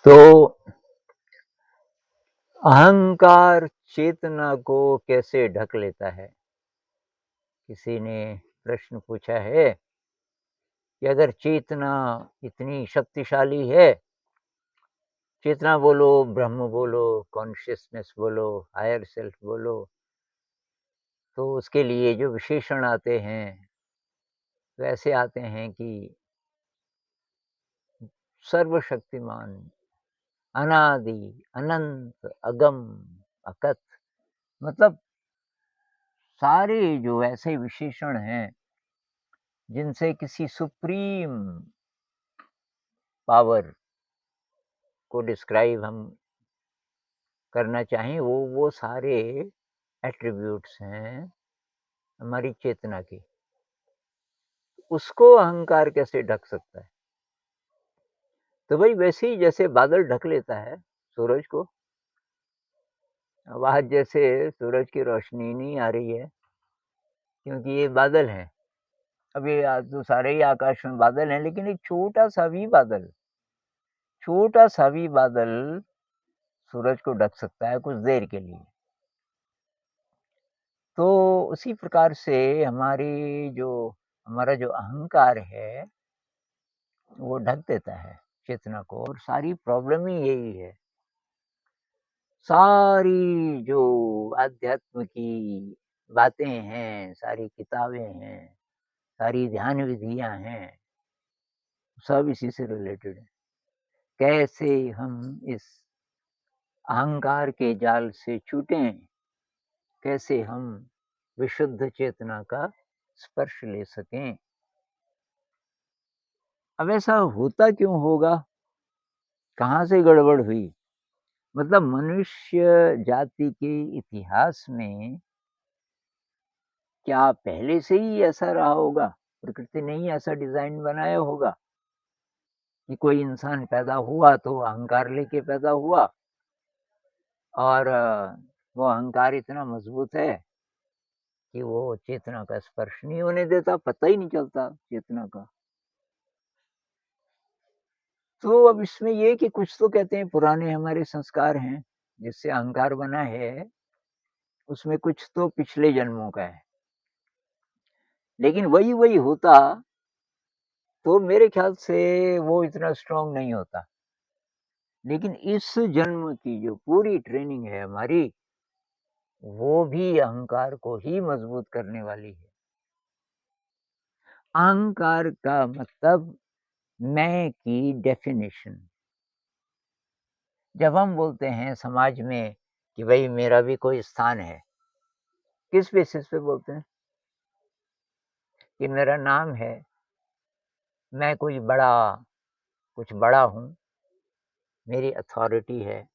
तो अहंकार चेतना को कैसे ढक लेता है? किसी ने प्रश्न पूछा है कि अगर चेतना इतनी शक्तिशाली है, चेतना बोलो, ब्रह्म बोलो, कॉन्शियसनेस बोलो, हायर सेल्फ बोलो, तो उसके लिए जो विशेषण आते हैं, वैसे आते हैं कि सर्वशक्तिमान, अनादि, अनंत, अगम, अकथ, मतलब सारे जो ऐसे विशेषण हैं जिनसे किसी सुप्रीम पावर को डिस्क्राइब हम करना चाहें, वो सारे एट्रिब्यूट्स हैं हमारी चेतना के। उसको अहंकार कैसे ढक सकता है? तो भाई वैसे ही जैसे बादल ढक लेता है सूरज को, अब आज जैसे सूरज की रोशनी नहीं आ रही है क्योंकि ये बादल हैं। अब ये तो सारे ही आकाश में बादल हैं, लेकिन एक छोटा-सा भी बादल सूरज को ढक सकता है कुछ देर के लिए। तो उसी प्रकार से हमारा जो अहंकार है, वो ढक देता है चेतना को, और सारी प्रॉब्लम ही यही है। सारी जो अध्यात्म की बातें हैं, सारी किताबें हैं, सारी ध्यान विधियाँ हैं, सब इसी से रिलेटेड है। कैसे हम इस अहंकार के जाल से छूटें, कैसे हम विशुद्ध चेतना का स्पर्श ले सकें। अब ऐसा होता क्यों होगा? कहाँ से गड़बड़ हुई? मतलब मनुष्य जाति के इतिहास में क्या पहले से ही ऐसा रहा होगा? प्रकृति ने ही ऐसा डिज़ाइन बनाया होगा कि कोई इंसान पैदा हुआ तो अहंकार लेके पैदा हुआ, और वो अहंकार इतना मज़बूत है कि वो चेतना का स्पर्श नहीं होने देता, पता ही नहीं चलता चेतना का। तो अब इसमें ये कि कुछ तो कहते हैं पुराने हमारे संस्कार हैं, जिससे अहंकार बना है, उसमें कुछ तो पिछले जन्मों का है। लेकिन वही-वही होता, तो मेरे ख़्याल से वो इतना स्ट्रॉन्ग नहीं होता। लेकिन इस जन्म की जो पूरी ट्रेनिंग है हमारी, वो भी अहंकार को ही मज़बूत करने वाली है। अहंकार का मतलब मैं की डेफ़िनिशन। जब हम बोलते हैं समाज में कि भई मेरा भी कोई स्थान है, किस बेसिस पे बोलते हैं? कि मेरा नाम है, मैं कुछ बड़ा हूँ, मेरी अथॉरिटी है,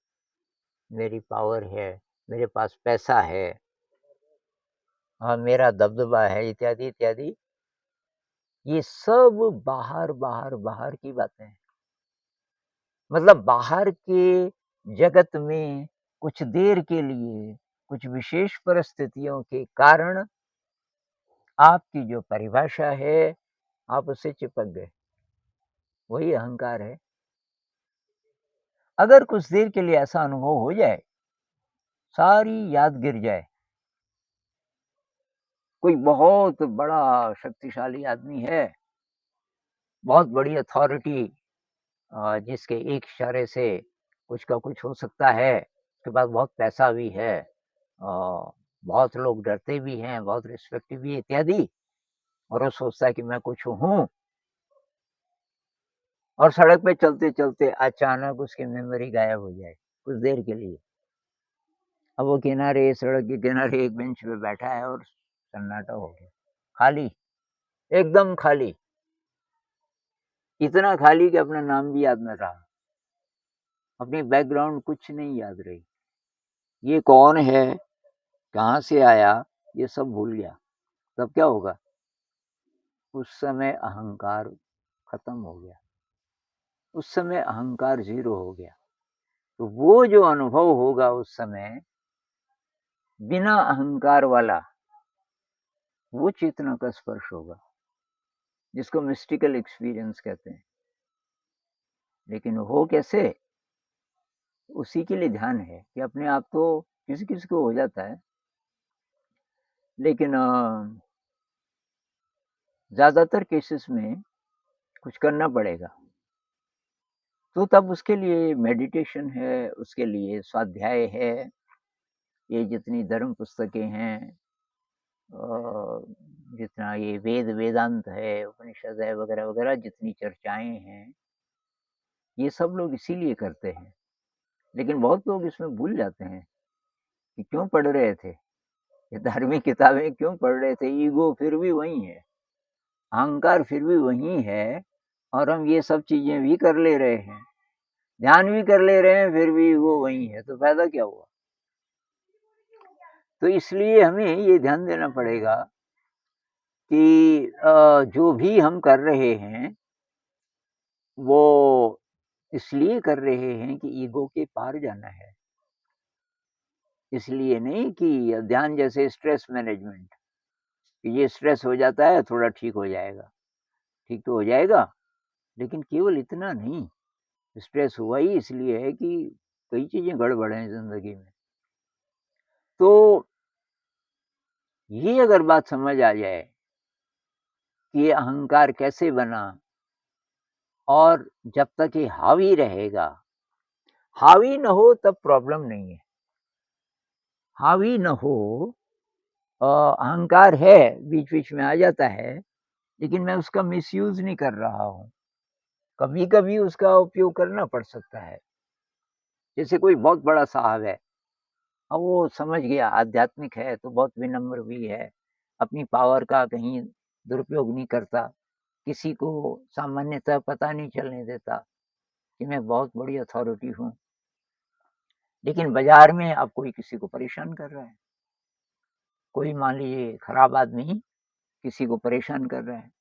मेरी पावर है, मेरे पास पैसा है, और मेरा दबदबा है, इत्यादि, इत्यादि। ये सब बाहर की बातें हैं। मतलब बाहर के जगत में कुछ देर के लिए, कुछ विशेष परिस्थितियों के कारण आपकी जो परिभाषा है, आप उससे चिपक गए। वही अहंकार है। अगर कुछ देर के लिए ऐसा अनुभव हो जाए, सारी याद गिर जाए, कोई बहुत बड़ा शक्तिशाली आदमी है, बहुत बड़ी अथॉरिटी, जिसके एक इशारे से कुछ का कुछ हो सकता है, उसके पास बहुत पैसा भी है, बहुत लोग डरते भी हैं, बहुत रिस्पेक्ट भी है, इत्यादि, और वो सोचता है कि मैं कुछ हूँ, और सड़क पे चलते-चलते अचानक उसकी मेमोरी गायब हो जाए, कुछ देर के लिए। अब वो सड़क के किनारे एक बेंच पे बैठा है और सन्नाटा हो गया, खाली, एकदम खाली, इतना खाली कि अपना नाम भी याद न रहा, अपनी बैकग्राउंड कुछ नहीं याद रही। ये कौन है, कहाँ से आया, ये सब भूल गया। तब क्या होगा? उस समय अहंकार खत्म हो गया, उस समय अहंकार ज़ीरो हो गया। तो वो जो अनुभव होगा उस समय, बिना अहंकार वाला, वो चेतना का स्पर्श होगा, जिसको मिस्टिकल एक्सपीरियंस कहते हैं। लेकिन हो कैसे? उसी के लिए ध्यान है कि अपने आप तो किसी-किसी को हो जाता है, लेकिन ज़्यादातर केसेस में कुछ करना पड़ेगा। तो तब उसके लिए मेडिटेशन है, उसके लिए स्वाध्याय है, ये जितनी धर्म पुस्तकें हैं, जितना ये वेदांत है, उपनिषद है वगैरह-वगैरह जितनी चर्चाएँ हैं, ये सब लोग इसीलिए करते हैं। लेकिन बहुत लोग इसमें भूल जाते हैं कि क्यों पढ़ रहे थे, ये धार्मिक किताबें क्यों पढ़ रहे थे, ईगो फिर भी वही है, अहंकार फिर भी वही है और हम ये सब चीज़ें भी कर ले रहे हैं, ध्यान भी कर ले रहे हैं, फिर भी ईगो वही है, तो फ़ायदा क्या हुआ? तो इसलिए हमें ये ध्यान देना पड़ेगा कि जो भी हम कर रहे हैं, वो इसलिए कर रहे हैं कि ईगो के पार जाना है। इसलिए नहीं कि ध्यान जैसे स्ट्रेस मैनेजमेंट, ये स्ट्रेस हो जाता है, थोड़ा ठीक हो जाएगा। ठीक तो हो जाएगा, लेकिन केवल इतना नहीं, स्ट्रेस हुआ ही इसलिए है कि कई चीज़ें गड़बड़ हैं ज़िंदगी में। तो ये अगर बात समझ आ जाए कि ये अहंकार कैसे बना और जब तक ये हावी रहेगा, हावी ना हो तब प्रॉब्लम नहीं है। हावी ना हो, अहंकार है, बीच-बीच में आ जाता है, लेकिन मैं उसका मिसयूज़ नहीं कर रहा हूँ। कभी-कभी उसका उपयोग करना पड़ सकता है। जैसे कोई बहुत बड़ा साहब है, अब वो समझ गया आध्यात्मिक है तो बहुत विनम्र भी है, अपनी पावर का कहीं दुरुपयोग नहीं करता, किसी को सामान्यतः पता नहीं चलने देता कि मैं बहुत बड़ी अथॉरिटी हूँ। लेकिन बाज़ार में अब कोई किसी को परेशान कर रहा है, कोई मान लीजिए खराब आदमी किसी को परेशान कर रहा है,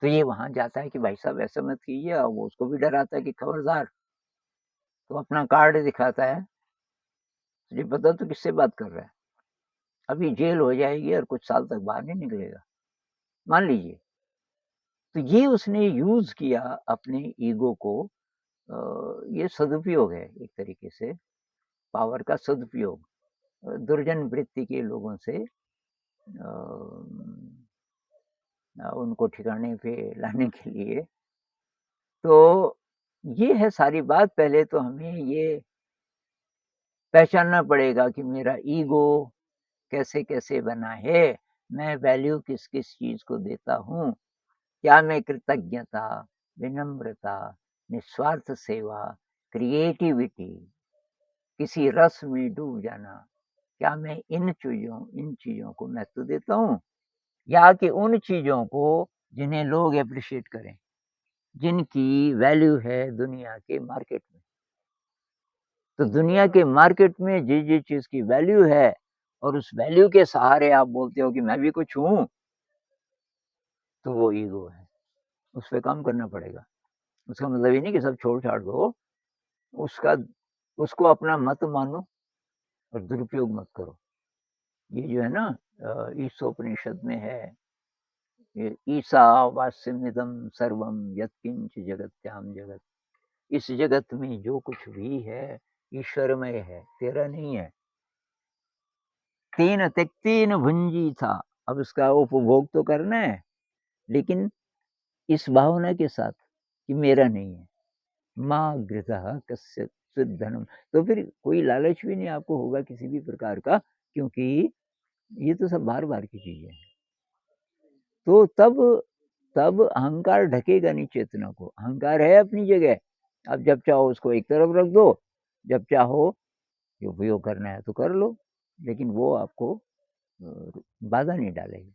तो ये वहाँ जाता है कि भाई साहब ऐसा मत कीजिए और वो उसको भी डराता है कि खबरदार, तो अपना कार्ड दिखाता है, तुझे पता तू किससे बात कर रहा है? अभी जेल हो जाएगी और कुछ साल तक बाहर नहीं निकलेगा, मान लीजिए। तो ये उसने यूज़ किया अपने ईगो को, ये सदुपयोग है एक तरीके से, पावर का सदुपयोग, दुर्जन वृत्ति के लोगों से उनको ठिकाने पे लाने के लिए। तो ये है सारी बात, पहले तो हमें ये पहचानना पड़ेगा कि मेरा ईगो कैसे-कैसे बना है, मैं वैल्यू किस-किस चीज़ को देता हूँ, क्या मैं कृतज्ञता, विनम्रता, निस्वार्थ सेवा, क्रिएटिविटी, किसी रस में डूब जाना, क्या मैं इन चीज़ों को महत्व देता हूँ? या कि उन चीज़ों को जिन्हें लोग एप्रिशिएट करें, जिनकी वैल्यू है दुनिया के मार्केट में। तो दुनिया के मार्केट में जिस-जिस चीज़ की वैल्यू है और उस वैल्यू के सहारे आप बोलते हो कि मैं भी कुछ हूँ, तो वो ईगो है, उस पे काम करना पड़ेगा। उसका मतलब ये नहीं कि सब छोड़-छाड़ दो, उसका उसको अपना मत मानो और दुरुपयोग मत करो। ये जो है ना, ईशोपनिषद में है, ये ईशावास्यमिदं सर्वं यत्किंच जगत्याम जगत। इस जगत में जो कुछ भी है, ईश्वरमय है, तेरा नहीं है। तेन त्यक्तेन भुंजीथा, अब उसका उपभोग तो करना है, लेकिन इस भावना के साथ कि मेरा नहीं है। माँ घृतः कस्यचित् धनम, तो फिर कोई लालच भी नहीं आपको होगा किसी भी प्रकार का, क्योंकि ये तो सब बार-बार की चीज़ें हैं। तो तब तब अहंकार ढकेगा नहीं चेतना को, अहंकार है अपनी जगह, अब जब चाहो उसको एक तरफ रख दो, जब चाहो कि उपयोग करना है तो कर लो, लेकिन वो आपको बाधा नहीं डालेगी।